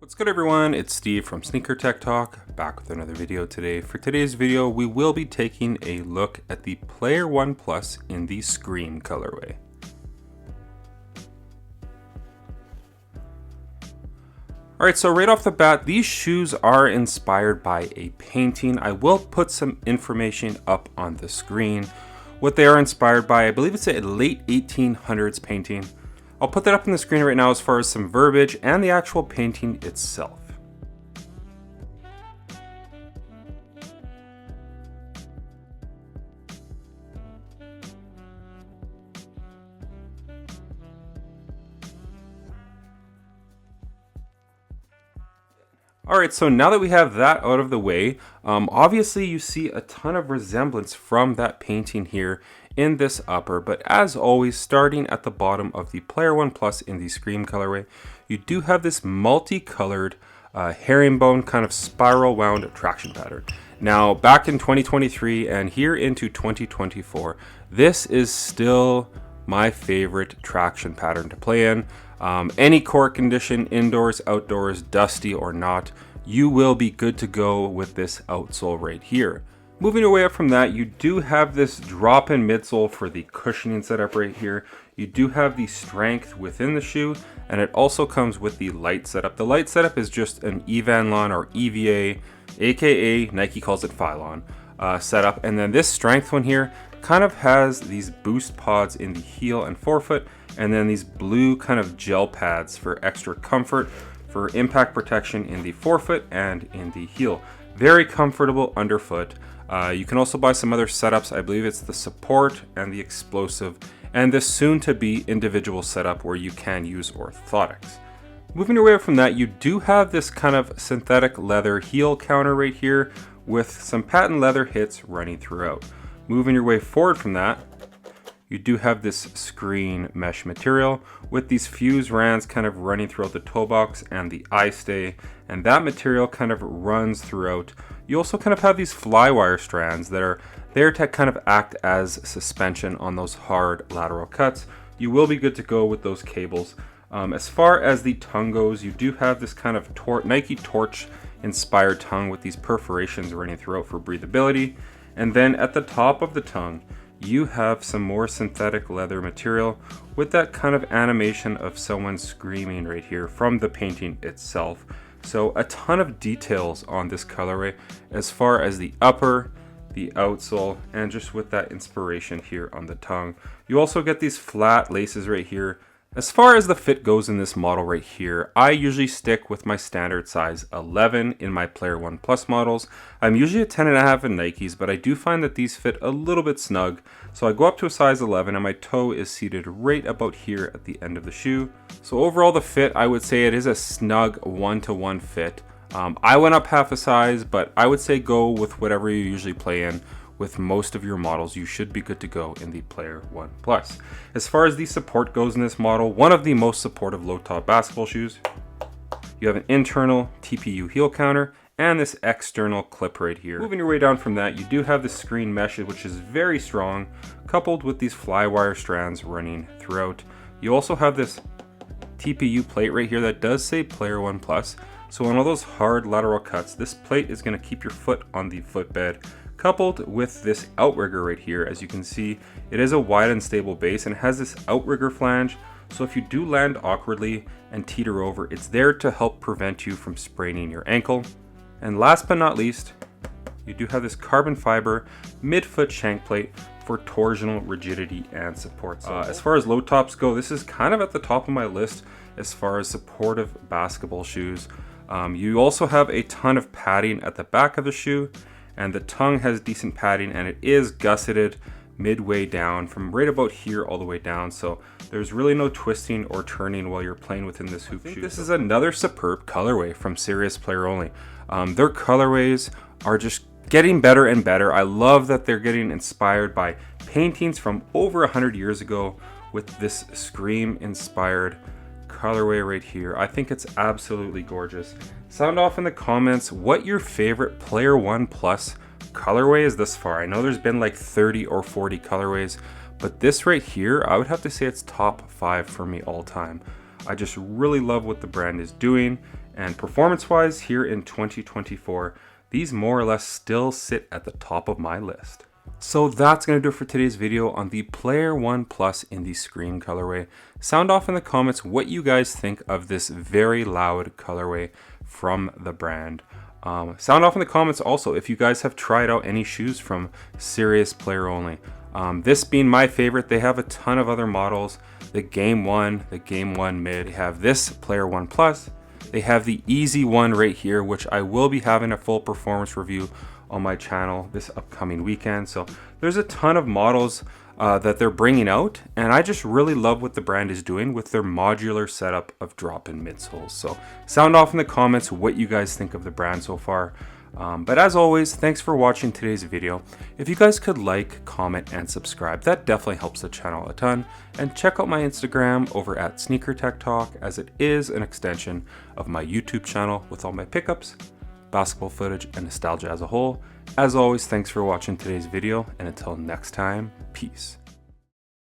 What's good everyone, it's Steve from Sneaker Tech Talk, back with another video today. For today's video, we will be taking a look at the Player One Plus in the Scream colorway. Alright, so right off the bat, these shoes are inspired by a painting. I will put some information up on the screen. What they are inspired by, I believe it's a late 1800s painting. I'll put that up on the screen right now as far as some verbiage and the actual painting itself. Alright, so now that we have that out of the way, obviously you see a ton of resemblance from that painting here in this upper, but as always, starting at the bottom of the Player One Plus in the Scream colorway, you do have this multicolored herringbone kind of spiral wound traction pattern. Now, back in 2023 and here into 2024, this is still my favorite traction pattern to play in. Any court condition, indoors, outdoors, dusty or not, you will be good to go with this outsole right here. Moving away up from that, you do have this drop-in midsole for the cushioning setup right here. You do have the strength within the shoe, and it also comes with the light setup. The light setup is just an Evanlon or EVA, aka Nike calls it Phylon setup. And then this strength one here kind of has these boost pods in the heel and forefoot, and then these blue kind of gel pads for extra comfort, for impact protection in the forefoot and in the heel. Very comfortable underfoot. You can also buy some other setups. I believe it's the support and the explosive and the soon to be individual setup where you can use orthotics. Moving away from that, you do have this kind of synthetic leather heel counter right here with some patent leather hits running throughout. Moving your way forward from that, you do have this screen mesh material with these fuse rands kind of running throughout the toe box and the eye stay, and that material kind of runs throughout. You also kind of have these flywire strands that are there to kind of act as suspension on those hard lateral cuts. You will be good to go with those cables. As far as the tongue goes, you do have this kind of Nike Torch inspired tongue with these perforations running throughout for breathability. And then at the top of the tongue, you have some more synthetic leather material with that kind of animation of someone screaming right here from the painting itself. So a ton of details on this colorway as far as the upper, the outsole, and just with that inspiration here on the tongue. You also get these flat laces right here. As far as the fit goes in this model right here, I usually stick with my standard size 11 in my Player One Plus models. I'm usually a 10.5 in Nikes, but I do find that these fit a little bit snug. So I go up to a size 11 and my toe is seated right about here at the end of the shoe. So overall the fit, I would say it is a snug 1-to-1 fit. I went up half a size, but I would say go with whatever you usually play in. With most of your models, you should be good to go in the Player One Plus. As far as the support goes in this model, one of the most supportive low-top basketball shoes. You have an internal TPU heel counter and this external clip right here. Moving your way down from that, you do have the screen mesh, which is very strong, coupled with these flywire strands running throughout. You also have this TPU plate right here that does say Player One Plus. So on all those hard lateral cuts, this plate is going to keep your foot on the footbed, coupled with this outrigger right here. As you can see, it is a wide and stable base and has this outrigger flange. So if you do land awkwardly and teeter over, it's there to help prevent you from spraining your ankle. And last but not least, you do have this carbon fiber midfoot shank plate for torsional rigidity and support. As far as low tops go, this is kind of at the top of my list as far as supportive basketball shoes. You also have a ton of padding at the back of the shoe, and the tongue has decent padding, and it is gusseted midway down from right about here all the way down, so there's really no twisting or turning while you're playing within this hoop shoe. This is another superb colorway from Serious Player Only. Their colorways are just getting better and better. I love that they're getting inspired by paintings from over 100 years ago with this Scream inspired colorway right here. I think it's absolutely gorgeous. Sound off in the comments what your favorite Player One Plus colorway is this far. I know there's been like 30 or 40 colorways, but this right here, I would have to say it's top 5 for me all time. I just really love what the brand is doing, And performance-wise, here in 2024, these more or less still sit at the top of my list. So that's going to do it for today's video on the Player One Plus in the Scream colorway. Sound off in the comments what you guys think of this very loud colorway from the brand. Sound off in the comments also if you guys have tried out any shoes from Serious Player Only. This being my favorite, they have a ton of other models. The Game 1, the Game 1 Mid, they have this Player One Plus. They have the Easy One right here, which I will be having a full performance review on my channel this upcoming weekend. So there's a ton of models that they're bringing out, and I just really love what the brand is doing with their modular setup of drop-in midsoles. So sound off in the comments what you guys think of the brand so far. But as always, thanks for watching today's video. If you guys could like, comment, and subscribe, that definitely helps the channel a ton. And check out my Instagram over at Sneaker Tech Talk, as it is an extension of my YouTube channel with all my pickups, basketball footage, and nostalgia as a whole. As always, thanks for watching today's video, and until next time, peace.